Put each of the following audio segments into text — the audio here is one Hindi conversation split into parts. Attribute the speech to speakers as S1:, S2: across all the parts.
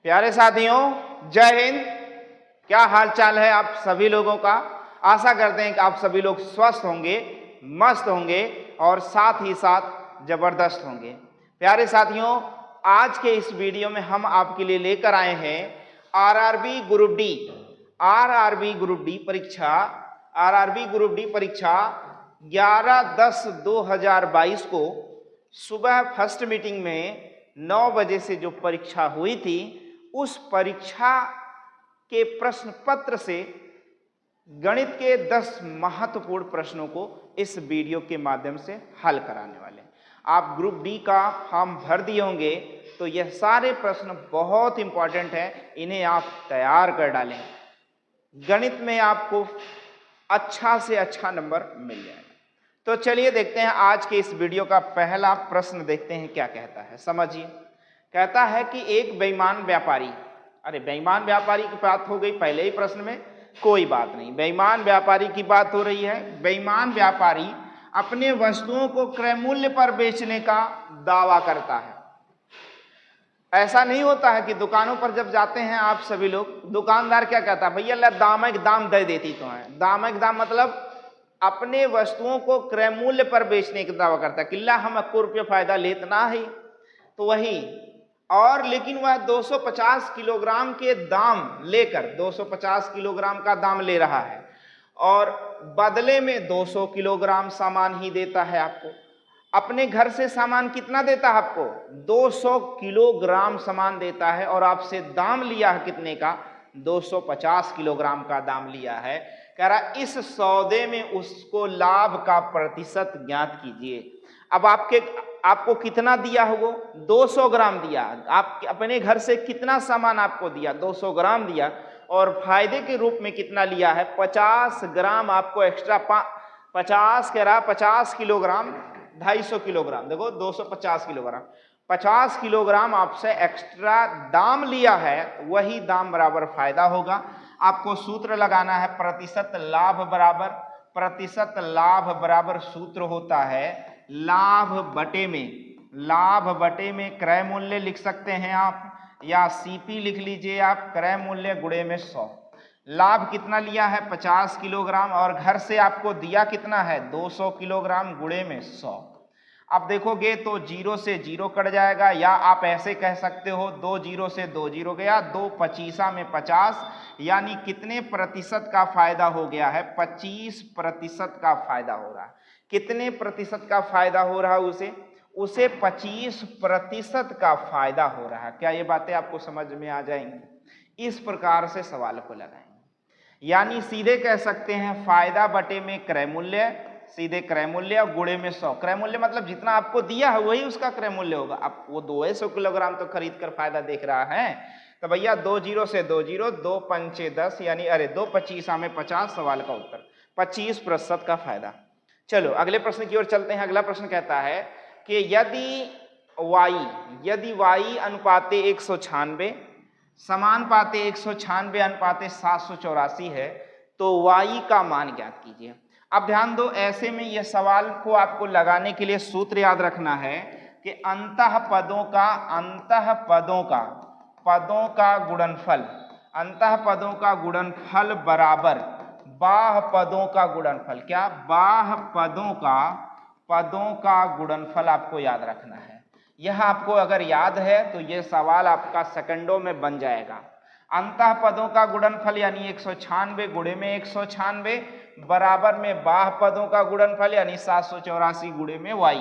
S1: प्यारे साथियों, जय हिंद। क्या हाल चाल है आप सभी लोगों का। आशा करते हैं कि आप सभी लोग स्वस्थ होंगे, मस्त होंगे और साथ ही साथ जबरदस्त होंगे। प्यारे साथियों, आज के इस वीडियो में हम आपके लिए लेकर आए हैं आरआरबी ग्रुप डी परीक्षा 11/10/2022 को सुबह फर्स्ट मीटिंग में 9 बजे से जो परीक्षा हुई थी, उस परीक्षा के प्रश्न पत्र से गणित के 10 महत्वपूर्ण प्रश्नों को इस वीडियो के माध्यम से हल कराने वाले हैं। आप ग्रुप डी का फॉर्म भर दिए होंगे तो यह सारे प्रश्न बहुत इंपॉर्टेंट हैं, इन्हें आप तैयार कर डालें। गणित में आपको अच्छा से अच्छा नंबर मिल जाएगा। तो चलिए देखते हैं आज के इस वीडियो का पहला प्रश्न, देखते हैं क्या कहता है। समझिए, कहता है कि एक बेईमान व्यापारी, अरे बेईमान व्यापारी की बात हो गई पहले ही प्रश्न में, कोई बात नहीं, बेईमान व्यापारी की बात हो रही है। बेईमान व्यापारी अपने वस्तुओं को क्रय मूल्य पर बेचने का दावा करता है। ऐसा नहीं होता है कि दुकानों पर जब जाते हैं आप सभी लोग, दुकानदार क्या कहता है, भैया दाम दे देती तो है। दाम मतलब अपने वस्तुओं को क्रय मूल्य पर बेचने का दावा करता है, किल्ला हम 1 रुपये फायदा लेतना है। तो वही, और लेकिन वह 250 किलोग्राम के दाम लेकर 250 किलोग्राम का दाम ले रहा है और बदले में 200 किलोग्राम सामान ही देता है आपको। अपने घर से सामान कितना देता है आपको, 200 किलोग्राम सामान देता है और आपसे दाम लिया है कितने का, 250 किलोग्राम का दाम लिया है। कह रहा इस सौदे में उसको लाभ का प्रतिशत ज्ञात कीजिए। अब आपको कितना दिया होगा, 200 ग्राम दिया। आप अपने घर से कितना सामान आपको दिया, 200 ग्राम दिया, और फायदे के रूप में कितना लिया है, 50 ग्राम आपको एक्स्ट्रा। 50 किलोग्राम, 250 किलोग्राम, देखो 250 किलोग्राम, 50 किलोग्राम आपसे एक्स्ट्रा दाम लिया है, वही दाम बराबर फायदा होगा। आपको सूत्र लगाना है, प्रतिशत लाभ बराबर सूत्र होता है लाभ बटे में क्रय मूल्य लिख सकते हैं आप, या सीपी लिख लीजिए आप, क्रय मूल्य गुणे में 100। लाभ कितना लिया है, 50 किलोग्राम, और घर से आपको दिया कितना है, 200 किलोग्राम, गुणे में 100। अब देखोगे तो 0 से 0 कट जाएगा, या आप ऐसे कह सकते हो 2 0 से 2 0 गया, 2 25 में 50, यानी कितने प्रतिशत का फायदा हो गया है, 25% का फायदा हो रहा है। कितने प्रतिशत का फायदा हो रहा है उसे 25% का फायदा हो रहा है। क्या ये बातें आपको समझ में आ जाएंगी? इस प्रकार से सवाल को लगाएंगे, यानी सीधे कह सकते हैं फायदा बटे में क्रय मूल्य, सीधे क्रय मूल्य और गुणे में 100। क्रय मूल्य मतलब जितना आपको दिया है वही उसका क्रय मूल्य होगा। अब वो 200 किलोग्राम तो खरीद कर फायदा देख रहा है, तो भैया 2 0 से 2 0, 2 5 10, यानी 2 25 में 50, सवाल का उत्तर 25% का फायदा। चलो अगले प्रश्न की ओर चलते हैं। अगला प्रश्न कहता है कि यदि y अनुपाते 196 समानुपाते 196 अनुपाते 784 है तो y का मान ज्ञात कीजिए। अब ध्यान दो, ऐसे में यह सवाल को आपको लगाने के लिए सूत्र याद रखना है कि अंतः पदों का गुणनफल बराबर बाह्य पदों का गुणनफल। क्या, बाह्य पदों का गुणनफल आपको याद रखना है। यह आपको अगर याद है तो यह सवाल आपका सेकंडों में बन जाएगा। अंतः पदों का गुणनफल यानी 196 गुणे में 196 बराबर में बाह्य पदों का गुणनफल यानी 784 गुणे में y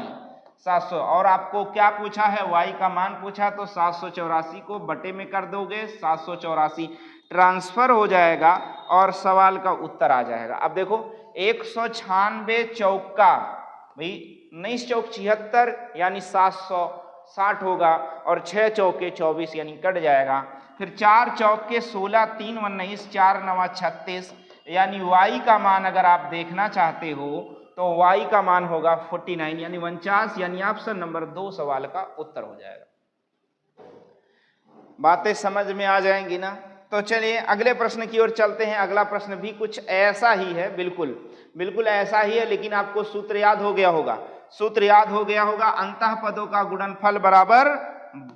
S1: 700। और आपको क्या पूछा है, y का मान पूछा, तो 784 को बटे में कर दोगे, 784 ट्रांसफर हो जाएगा और सवाल का उत्तर आ जाएगा। अब देखो 196 चौका, भाई 19 चौक 76 यानी 760 होगा, और 6 चौके 24 यानी कट जाएगा। फिर 4 चौके 16, 3 19, 4 9 36, यानी y का मान अगर आप देखना चाहते हो तो y का मान होगा 49 यानी 49, यानी ऑप्शन नंबर 2 सवाल का उत्तर हो जाएगा। बातें समझ में आ जाएंगी ना? तो चलिए अगले प्रश्न की ओर चलते हैं। अगला प्रश्न भी कुछ ऐसा ही है, बिल्कुल ऐसा ही है, लेकिन आपको सूत्र याद हो गया होगा। अंतः पदों का गुणनफल बराबर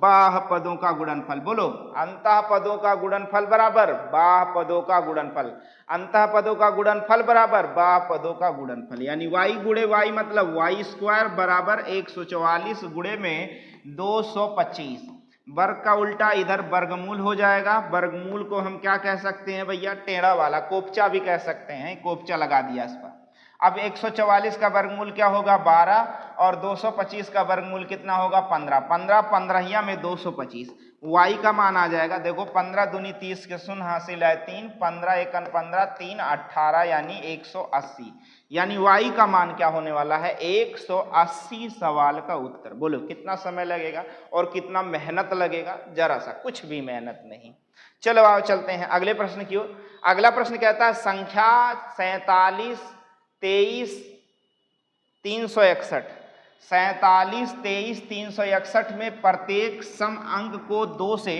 S1: बाह्य पदों का गुणनफल। बोलो, अंतः पदों का गुणनफल बराबर बाह्य पदों का गुणनफल, अंतः पदों का गुणनफल बराबर बाह्य पदों का गुणनफल। यानी y गुणे y मतलब y स्क्वायर बराबर 144 गुणे में 225। वर्ग का उल्टा इधर वर्गमूल हो जाएगा। वर्गमूल को हम क्या कह सकते हैं भैया? टेढ़ा वाला, कोपचा भी कह सकते हैं। कोपचा लगा दिया इस पर। अब 144 का वर्गमूल क्या होगा? 12, और 225 का वर्गमूल कितना होगा? 15। 15 15 में 225, y का मान आ जाएगा। देखो 15 दूनी 30 के शून्य हासिल है 3, 15 एकन 15, 3 18 यानी 180। यानी y का मान क्या होने वाला है? 180 सवाल का उत्तर। बोलो कितना समय लगेगा और कितना मेहनत लगेगा? जरा सा, कुछ भी मेहनत नहीं। चलो आओ चलते हैं अगले प्रश्न की ओर। अगला प्रश्न कहता है संख्या 47 23 361, 47 23 361 में प्रत्येक सम अंक को 2 से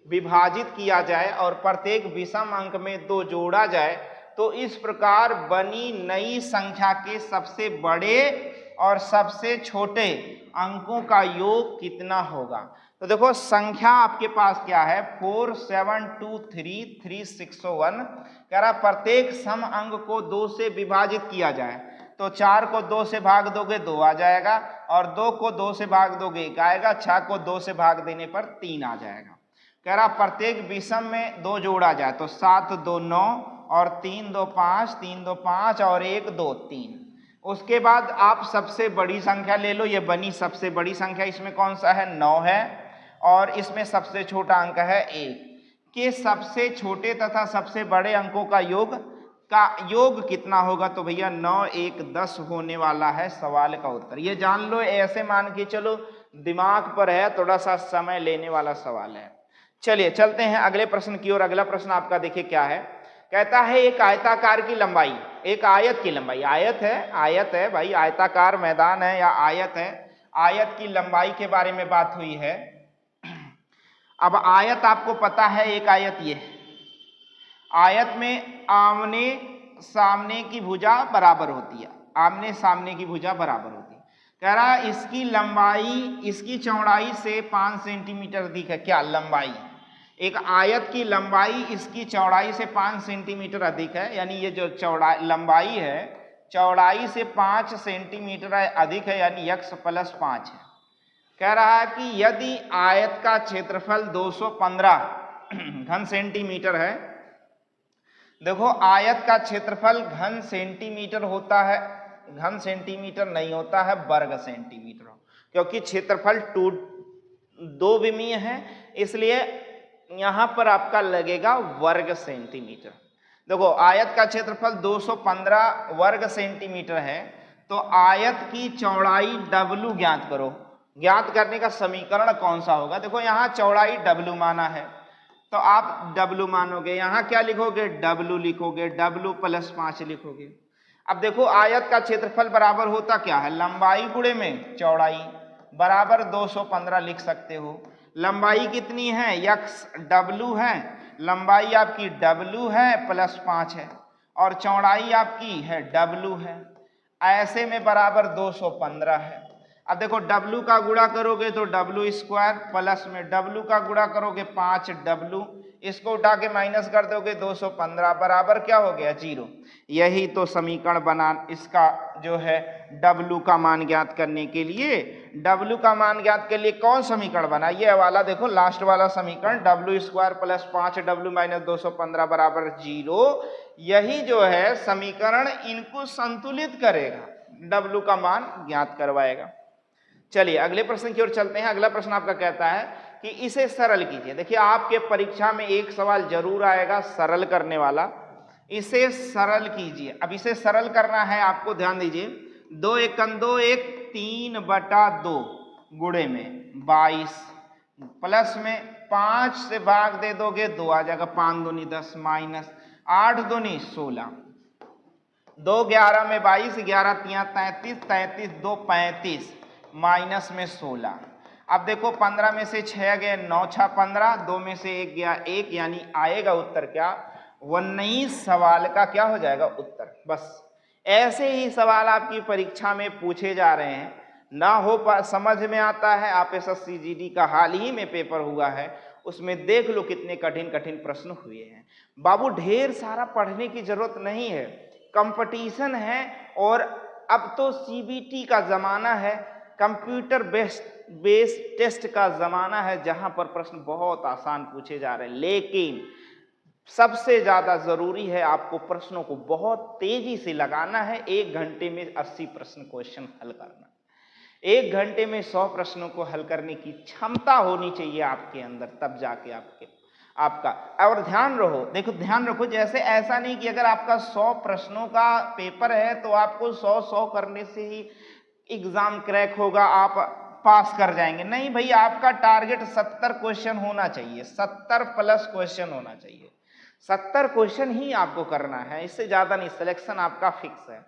S1: विभाजित किया जाए और प्रत्येक विषम अंक में 2 जोड़ा जाए तो इस प्रकार बनी नई संख्या के सबसे बड़े और सबसे छोटे अंकों का योग कितना होगा? तो देखो संख्या आपके पास क्या है? 4 7 2 3 3 6 1। कह रहा प्रत्येक सम अंक को 2 से विभाजित किया जाए तो 4 को 2 से भाग दोगे 2 आ जाएगा, और 2 को 2 से भाग दोगे 1 आएगा, 6 को 2 से भाग देने पर 3 आ जाएगा। कह रहा प्रत्येक विषम में 2 जोड़ा जाए तो 7 2 9 और 3 2 5, 3 2 5 और 1 2 3। उसके बाद आप सबसे बड़ी संख्या ले लो। ये बनी सबसे बड़ी संख्या, इसमें कौन सा है? 9 है, और इसमें सबसे छोटा अंक है 1। के सबसे छोटे तथा सबसे बड़े अंकों का योग कितना होगा? तो भैया 9 1 10 होने वाला है सवाल का उत्तर। ये जान लो, ऐसे मान के चलो, दिमाग पर है, थोड़ा सा समय लेने वाला सवाल है। चलिए चलते हैं अगले प्रश्न की ओर। अगला प्रश्न आपका देखिए क्या है। कहता है एक आयताकार की लंबाई, एक आयत की लंबाई, आयत है भाई, आयताकार मैदान है या आयत है, आयत की लंबाई के बारे में बात हुई है। अब आयत आपको पता है, एक आयत ये आयत में आमने सामने की भुजा बराबर होती है, आमने सामने की भुजा बराबर होती है। कह रहा है इसकी लंबाई इसकी चौड़ाई से 5 सेंटीमीटर अधिक है। क्या लंबाई? एक आयत की लंबाई इसकी चौड़ाई से 5 सेंटीमीटर अधिक है, यानी ये जो लंबाई है चौड़ाई से 5 सेंटीमीटर अधिक है, यानी x + 5 है। कह रहा है कि यदि आयत का क्षेत्रफल 215 घन सेंटीमीटर है। देखो आयत का क्षेत्रफल घन सेंटीमीटर होता है, घन सेंटीमीटर नहीं होता है, वर्ग सेंटीमीटर, क्योंकि क्षेत्रफल 2 विमीय है, इसलिए यहां पर आपका लगेगा वर्ग सेंटीमीटर। देखो आयत का क्षेत्रफल 215 वर्ग सेंटीमीटर है, तो आयत की चौड़ाई W ज्ञात करो। ज्ञात करने का समीकरण कौन सा होगा? देखो यहां चौड़ाई W माना है, तो आप W मानोगे, यहां क्या लिखोगे? W लिखोगे, W + 5 लिखोगे। अब देखो आयत का क्षेत्रफल बराबर होता क्या है? लंबाई गुणे में चौड़ाई बराबर 215 लिख सकते हो। लंबाई कितनी है? x W है, लंबाई आपकी W है + 5 है, और चौड़ाई आपकी है W है, ऐसे में बराबर 215 है। अब देखो W का गुणा करोगे तो W स्क्वायर, प्लस में W का गुणा करोगे 5W, इसको उठा के माइनस कर दोगे 215 बराबर क्या हो गया? 0। यही तो समीकरण बना इसका जो है W का मान ज्ञात करने के लिए। W का मान ज्ञात के लिए कौन समीकरण बना? ये वाला देखो, लास्ट वाला समीकरण, W स्क्वायर + 5W - 215 बराबर 0। यही जो है समीकरण इनको संतुलित करेगा, W का मान ज्ञात करवाएगा। चलिए अगले प्रश्न की ओर चलते हैं। अगला प्रश्न आपका कहता है कि इसे सरल कीजिए। देखिए आपके परीक्षा में एक सवाल जरूर आएगा सरल करने वाला, इसे सरल कीजिए। अब इसे सरल करना है आपको, ध्यान दीजिए। 2 एकम 2 1 3/2 गुणे में 22, प्लस में 5 से भाग दे दोगे 2 आ जाएगा, 5 दूनी 10 माइनस 8 दूनी 16, 2 11 में 22, 11 3 33, 33 2 35, माइनस में 16। अब देखो 15 में से 6 गए, 9 6 15, 2 में से 1 गया 1, यानी आएगा उत्तर क्या? 19 सवाल का क्या हो जाएगा उत्तर। बस ऐसे ही सवाल आपकी परीक्षा में पूछे जा रहे हैं। ना हो समझ में आता है। आप एसएससी जीडी का हाल ही में पेपर हुआ है, उसमें देख लो कितने कठिन कठिन प्रश्न हुए हैं। बाबू ढेर सारा पढ़ने की जरूरत नहीं है, कंपटीशन है और अब तो सीबीटी का जमाना है, कंप्यूटर बेस्ड टेस्ट का जमाना है, जहां पर प्रश्न बहुत आसान पूछे जा रहे हैं। लेकिन सबसे ज्यादा जरूरी है आपको प्रश्नों को बहुत तेजी से लगाना है। 1 घंटे में 80 प्रश्न क्वेश्चन हल करना, 1 घंटे में 100 प्रश्नों को हल करने की क्षमता होनी चाहिए आपके अंदर, तब जाके आपका। और ध्यान रहो, देखो ध्यान रखो, जैसे ऐसा नहीं कि अगर आपका 100 प्रश्नों का पेपर है तो आपको 100 करने से ही एग्जाम क्रैक होगा, आप पास कर जाएंगे। नहीं भाई, आपका टारगेट 70 क्वेश्चन होना चाहिए, 70 प्लस क्वेश्चन होना चाहिए। 70 क्वेश्चन ही आपको करना है, इससे ज्यादा नहीं, सिलेक्शन आपका फिक्स है।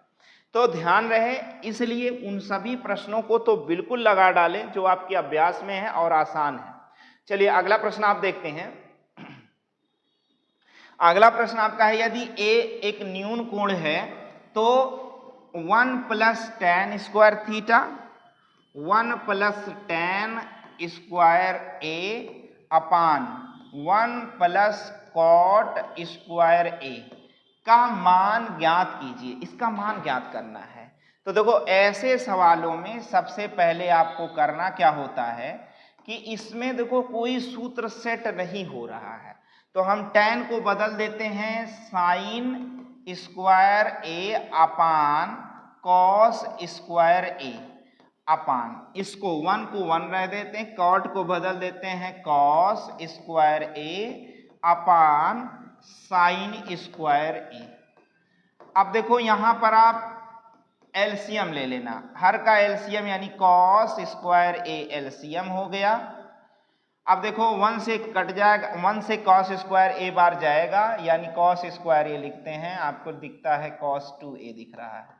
S1: तो ध्यान रहे, इसलिए उन सभी प्रश्नों को तो बिल्कुल लगा डालें जो आपके अभ्यास में है और आसान है। चलिए अगला प्रश्न आप देखते हैं। अगला प्रश्न आपका है, यदि ए एक न्यून कोण है तो 1 + tan square theta 1 + tan square A upon 1 + cot square A का मान ज्ञात कीजिए। इसका मान ज्ञात करना है। तो देखो, ऐसे सवालों में सबसे पहले आपको करना क्या होता है कि इसमें देखो कोई सूत्र सेट नहीं हो रहा है, तो हम tan को बदल देते हैं sin square A upon cos square A अपान, इसको 1 को 1 रह देते हैं, cot को बदल देते हैं cos square A upon sin square ए। अब देखो यहां पर आप एलसीएम ले लेना, हर का एलसीएम यानी cos स्क्वायर ए एलसीएम हो गया। अब देखो 1 से कट जाएगा, 1 से cos स्क्वायर ए बार जाएगा, यानी cos स्क्वायर ए लिखते हैं, आपको दिखता है cos 2a दिख रहा है।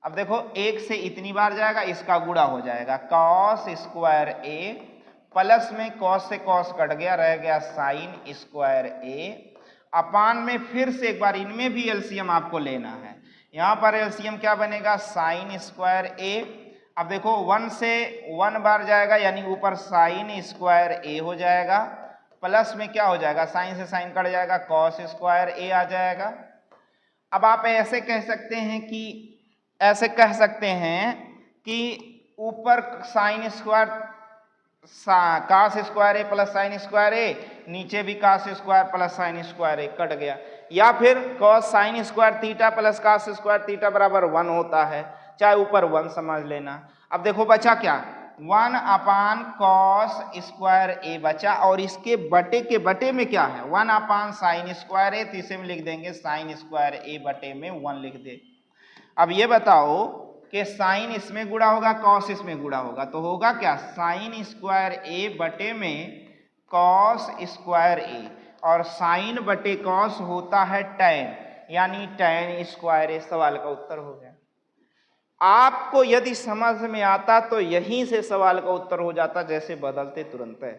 S1: अब देखो 1 से इतनी बार जाएगा, इसका गुणा हो जाएगा cos स्क्वायर ए, प्लस में cos से cos कट गया, रह गया sin स्क्वायर ए, अपान में फिर से एक बार इनमें भी एलसीएम आपको लेना है। यहां पर एलसीएम क्या बनेगा, sin स्क्वायर ए। अब देखो 1 से 1 बार जाएगा, यानी ऊपर sin स्क्वायर ए हो जाएगा, प्लस में क्या हो जाएगा, sin से sin कट जाएगा, cos स्क्वायर ए आ जाएगा। अब आप ऐसे कह सकते हैं कि ऊपर sin square cos square A plus sin square A, नीचे भी cos square plus sin square A cut गया, या फिर cos sin square theta plus cos square theta बराबर 1 होता है, चाहे ऊपर 1 समझ लेना। अब देखो बचा क्या, 1 अपान cos स्क्वायर ए बचा, और इसके बटे के बटे में क्या है, 1 अपान sin स्क्वायर ए, तीसरे में लिख देंगे sin स्क्वायर ए बटे में 1 लिख दे। अब ये बताओ कि साइन इसमें गुणा होगा, कॉस इसमें गुणा होगा, तो होगा क्या, साइन स्क्वायर ए बटे में कॉस स्क्वायर ए, और साइन बटे कॉस होता है टैन, यानी टैन स्क्वायर ए। सवाल का उत्तर हो गया। आपको यदि समझ में आता तो यहीं से सवाल का उत्तर हो जाता, जैसे बदलते तुरंत है।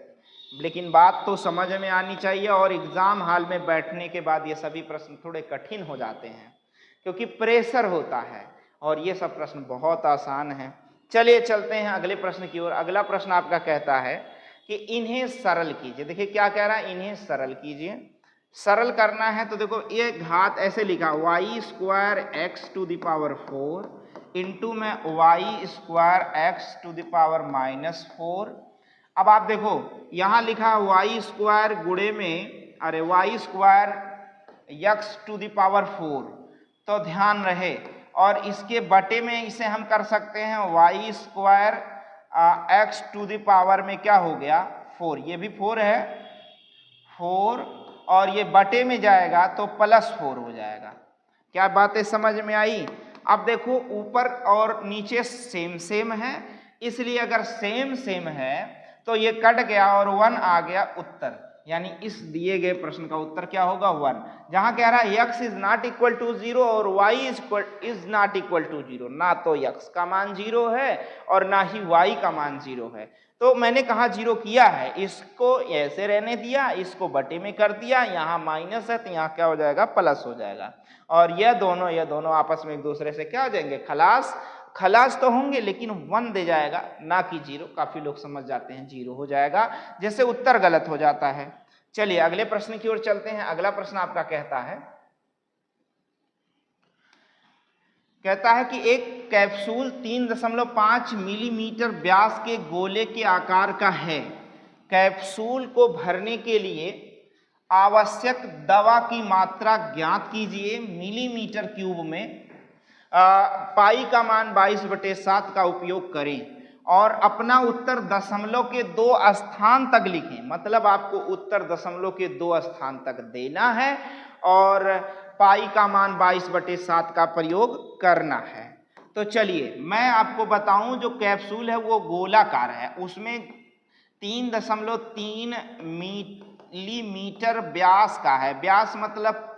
S1: लेकिन बात तो समझ में आनी चाहिए, और एग्जाम हॉल में बैठने के बाद ये सभी प्रश्न थोड़े कठिन हो जाते हैं, क्योंकि प्रेशर होता है, और ये सब प्रश्न बहुत आसान है। चलिए चलते हैं अगले प्रश्न की ओर। अगला प्रश्न आपका कहता है कि इन्हें सरल कीजिए। देखिए क्या कह रहा है, इन्हें सरल कीजिए। सरल करना है तो देखो, ये घात ऐसे लिखा, Y square X to the power 4 into में Y square X to the power -4। अब आप देखो यहां लिखा वाई स्क्वायर गुणे में, अरे Y square X to the power 4, तो ध्यान रहे, और इसके बटे में इसे हम कर सकते हैं Y square X to the power में क्या हो गया 4, ये भी 4 है, 4, और ये बटे में जाएगा तो +4 हो जाएगा। क्या बातें समझ में आई? अब देखो ऊपर और नीचे सेम सेम है, इसलिए अगर सेम सेम है तो ये कट गया और 1 आ गया उत्तर, यानी इस दिए गए प्रश्न का उत्तर क्या होगा 1। जहां कह रहा है x is not equal to 0 और y is not equal to 0, ना तो x का मान 0 है और ना ही y का मान 0 है, तो मैंने कहा 0 किया है, इसको ऐसे रहने दिया, इसको बटे में कर दिया, यहाँ माइनस है तो यहाँ क्या हो जाएगा, प्लस हो जाएगा, और यह दोनों आपस में एक दूसरे से क्या हो जाएंगे, खलास, खलास तो होंगे लेकिन 1 दे जाएगा, ना कि 0। काफी लोग समझ जाते हैं 0 हो जाएगा, जैसे उत्तर गलत हो जाता है। चलिए अगले प्रश्न की ओर चलते हैं। अगला प्रश्न आपका कहता है कि एक कैप्सूल 3.5 मिलीमीटर व्यास के गोले के आकार का है। कैप्सूल को भरने के लिए आवश्यक दवा की मात्रा ज्ञात कीजिए। मिलीमीटर क्यूब में पाई का मान 22/7 का उपयोग करें और अपना उत्तर दशमलव के 2 स्थान तक लिखें। मतलब आपको उत्तर दशमलव के 2 स्थान तक देना है और पाई का मान 22/7 का प्रयोग करना है। तो चलिए मैं आपको बताऊं, जो कैप्सूल है वो गोलाकार है, उसमें 3.3 मिलीमीटर व्यास का है। व्यास मतलब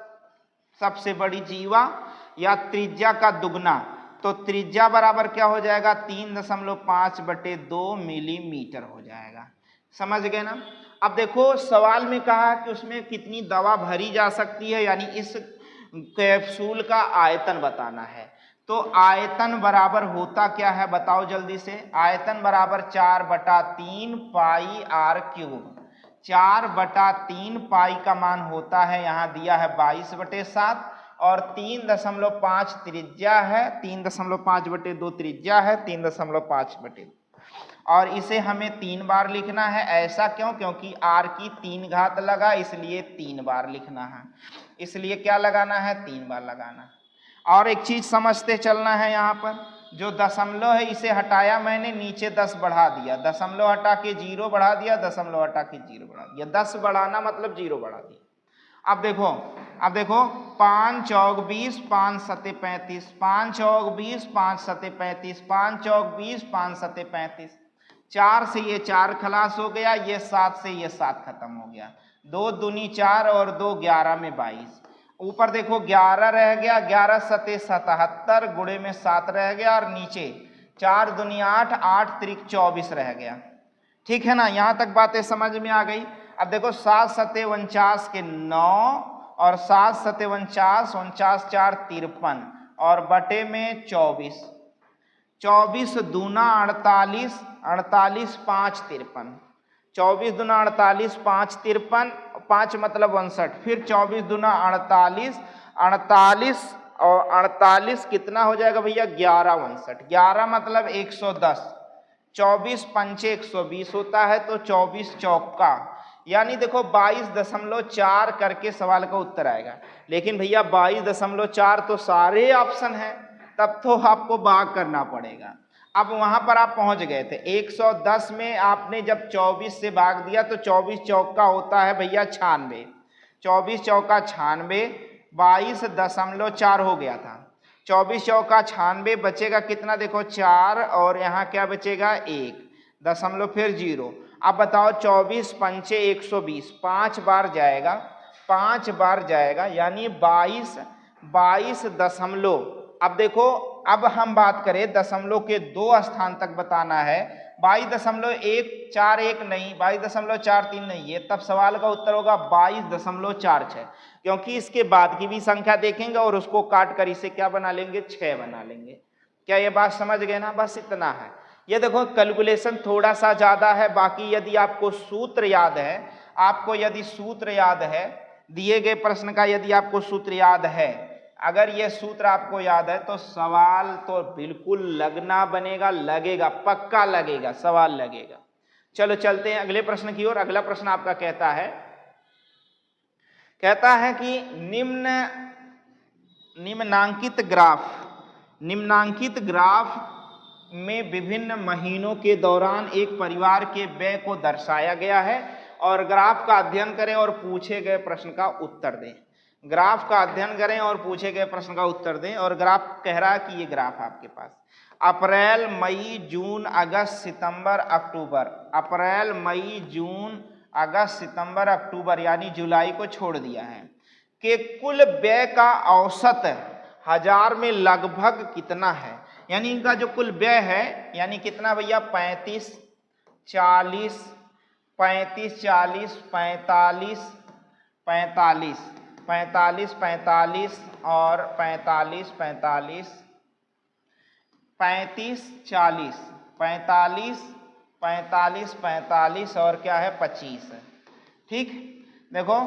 S1: सबसे बड़ी जीवा या त्रिज्या का दुगना, तो त्रिज्या बराबर क्या हो जाएगा, 3.5/2 मिलीमीटर हो जाएगा। समझ गए ना। अब देखो सवाल में कहा कि उसमें कितनी दवा भरी जा सकती है, यानी इस कैप्सूल का आयतन बताना है। तो आयतन बराबर होता क्या है बताओ जल्दी से। आयतन बराबर 4/3 पाई आर क्यूब। 4/3 पाई का मान होता है, यहाँ दिया है 22/7 और 3.5 त्रिज्या है, 3.5/2 त्रिज्या है, 3.5/2 और इसे हमें 3 बार लिखना है। ऐसा क्यों? क्योंकि r की 3 घात लगा, इसलिए 3 बार लिखना है। इसलिए क्या लगाना है, 3 बार लगाना है। और एक चीज समझते चलना है, यहाँ पर जो दशमलव है इसे हटाया मैंने, नीचे 10 बढ़ा दिया, दशमलव हटा के 0 बढ़ा दिया, दशमलव हटा के 0 बढ़ा दिया। 10 बढ़ाना मतलब 0 बढ़ा दिया। अब देखो 5 चौक 20, 5 सते 35, 5 चौक 20, 5 सते 35, 5 चौक 20, 5 सते 35। 4 से ये 4 खलास हो गया, ये 7 से ये 7 खत्म हो गया। 2 दूनी 4 और 2 11 में 22। ऊपर देखो 11 रह गया, 11 सते 77 गुणे में 7 रह गया और नीचे 4 दूनी 8, 8 त्रिक 24 रह गया। ठीक है ना, यहां तक बातें समझ में आ गई। अब देखो 7 सते 49 के 9 और 7 सते 49, 49 4 53 और बटे में 24। 24 दूना 48, 48 5 53। 24 दूना 48, 5 53, 5 मतलब 59। फिर 24 दूना 48, 48 और 48 कितना हो जाएगा भैया, 11 59। 11 मतलब 110। 24 पंचे 120 होता है, तो 24 चौका, यानी देखो 22.4 करके सवाल का उत्तर आएगा। लेकिन भैया 22.4 तो सारे ऑप्शन हैं, तब तो आपको भाग करना पड़ेगा। अब वहां पर आप पहुंच गए थे 110 में, आपने जब 24 से भाग दिया तो 24 चौका होता है भैया 96। 24 चौका 96, 22.4 हो गया था। 24 चौका 96, बचेगा कितना देखो 4 और यहाँ क्या बचेगा 1 दशमलव फिर 0। अब बताओ 24 पंचे 120, 5 बार जाएगा, 5 बार जाएगा, यानी 22 दशमलव। अब देखो अब हम बात करें दशमलव के 2 स्थान तक बताना है। 22.141 नहीं, 22.43 नहीं, ये तब सवाल का उत्तर होगा 22.46, क्योंकि इसके बाद की भी संख्या देखेंगे और उसको काट कर इसे क्या बना लेंगे, 6 बना लेंगे। क्या ये बात समझ गए ना, बस इतना है। ये देखो कैलकुलेशन थोड़ा सा ज्यादा है, बाकी यदि आपको सूत्र याद है, दिए गए प्रश्न का यदि आपको सूत्र याद है, अगर ये सूत्र आपको याद है तो सवाल तो बिल्कुल लगना बनेगा, लगेगा, पक्का लगेगा, सवाल लगेगा। चलो चलते हैं अगले प्रश्न की ओर। अगला प्रश्न आपका कहता है कि निम्नांकित ग्राफ में विभिन्न महीनों के दौरान एक परिवार के व्यय को दर्शाया गया है और ग्राफ का अध्ययन करें और पूछे गए प्रश्न का उत्तर दें। ग्राफ का अध्ययन करें और पूछे गए प्रश्न का उत्तर दें। और ग्राफ कह रहा है कि ये ग्राफ आपके पास अप्रैल मई जून अगस्त सितंबर अक्टूबर, अप्रैल मई जून अगस्त सितंबर अक्टूबर यानी जुलाई को छोड़ दिया है, कि कुल व्यय का औसत 1000 में लगभग कितना है। यानी इनका जो कुल व्यय है यानी कितना भैया, 35 40 35 40 45 45 45 45 और 45 45 35 40 45 45 45 और क्या है 25 है। ठीक, देखो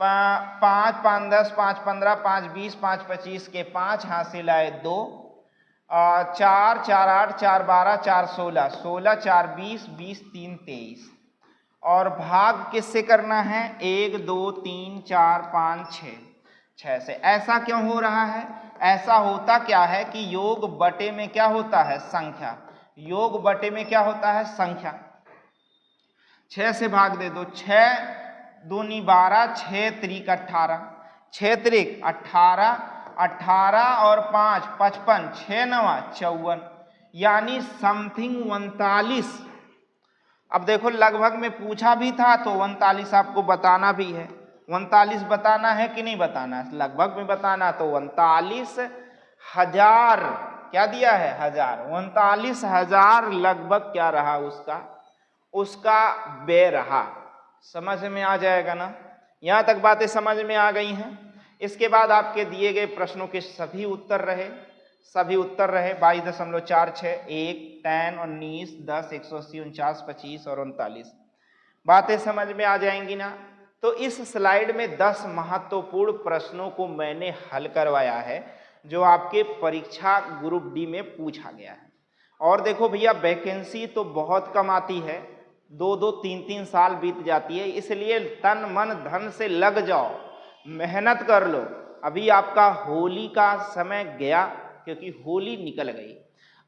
S1: 5 5 10 5 15 5 20 5 25 के 5 हासिल आए 2, 4 4 8 4 12 4 16 16 4 20 20 3 23 और भाग किससे करना है 1 2 3 4 5 6 से। ऐसा क्यों हो रहा है? ऐसा होता क्या है कि योग बटे में क्या होता है संख्या, योग बटे में क्या होता है संख्या। 6 से भाग दे दो, 6 दूनी 12 6 त्रिक 18 6 त्रिक 18 18 और 5 55 6 नवा 54 यानी समथिंग 39। अब देखो लगभग में पूछा भी था तो 39 आपको बताना भी है। 39 बताना है कि नहीं बताना है? लगभग में बताना तो 39,000 क्या दिया है 1000, 39,000 लगभग क्या रहा उसका व्यय रहा। समझ में आ जाएगा ना? यहां तक बातें समझ में आ गई हैं। इसके बाद आपके दिए गए प्रश्नों के सभी उत्तर रहे 22.46 1 10 19 10 180 49 25 और 39 बातें समझ में आ जाएंगी ना? तो इस स्लाइड में 10 महत्वपूर्ण प्रश्नों को मैंने हल करवाया है जो आपके परीक्षा ग्रुप डी में पूछा गया है। और देखो भैया वैकेंसी तो बहुत कम आती है, 2-2 3-3 साल बीत जाती है, इसलिए तन मन धन से लग जाओ, मेहनत कर लो। अभी आपका होली का समय गया क्योंकि होली निकल गई।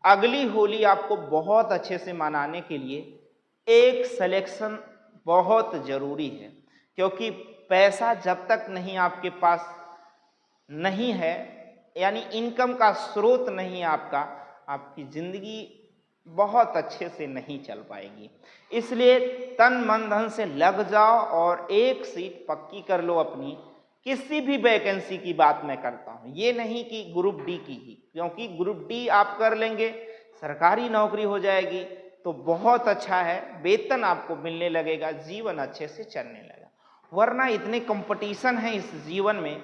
S1: अगली होली आपको बहुत अच्छे से मनाने के लिए एक सिलेक्शन बहुत जरूरी है, क्योंकि पैसा जब तक नहीं आपके पास नहीं है, यानी इनकम का स्रोत नहीं आपका, आपकी जिंदगी बहुत अच्छे से नहीं चल पाएगी। इसलिए तन मन धन से लग जाओ और एक सीट पक्की कर लो अपनी। किसी भी वैकेंसी की बात मैं करता हूं, ये नहीं कि ग्रुप डी की ही, क्योंकि ग्रुप डी आप कर लेंगे सरकारी नौकरी हो जाएगी तो बहुत अच्छा है, वेतन आपको मिलने लगेगा, जीवन अच्छे से चलने लगेगा। वरना इतने कंपटीशन है इस जीवन में,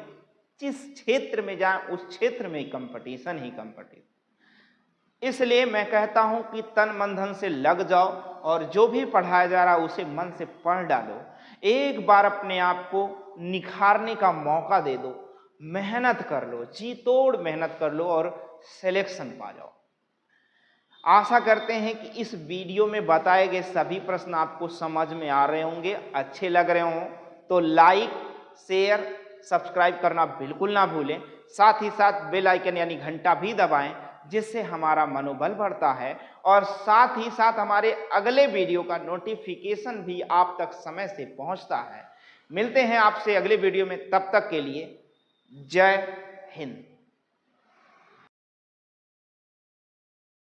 S1: जिस क्षेत्र में जाए उस क्षेत्र में कंपटीशन ही कंपटीशन। इसलिए मैं कहता हूं कि तन मन धन से लग जाओ और जो भी पढ़ाया जा रहा है उसे मन से पढ़ डालो। एक बार अपने आप को निखारने का मौका दे दो, मेहनत कर लो, जी तोड़ मेहनत कर लो और सिलेक्शन पा जाओ। आशा करते हैं कि इस वीडियो में बताए गए सभी प्रश्न आपको समझ में आ रहे होंगे, अच्छे लग रहे हों तो लाइक शेयर सब्सक्राइब करना बिल्कुल ना भूलें। साथ ही साथ बेल आइकन यानी घंटा भी दबाएं, जिससे हमारा मनोबल बढ़ता है और साथ ही साथ हमारे अगले वीडियो का नोटिफिकेशन भी आप तक समय से पहुंचता है। मिलते हैं आपसे अगले वीडियो में, तब तक के लिए जय हिंद।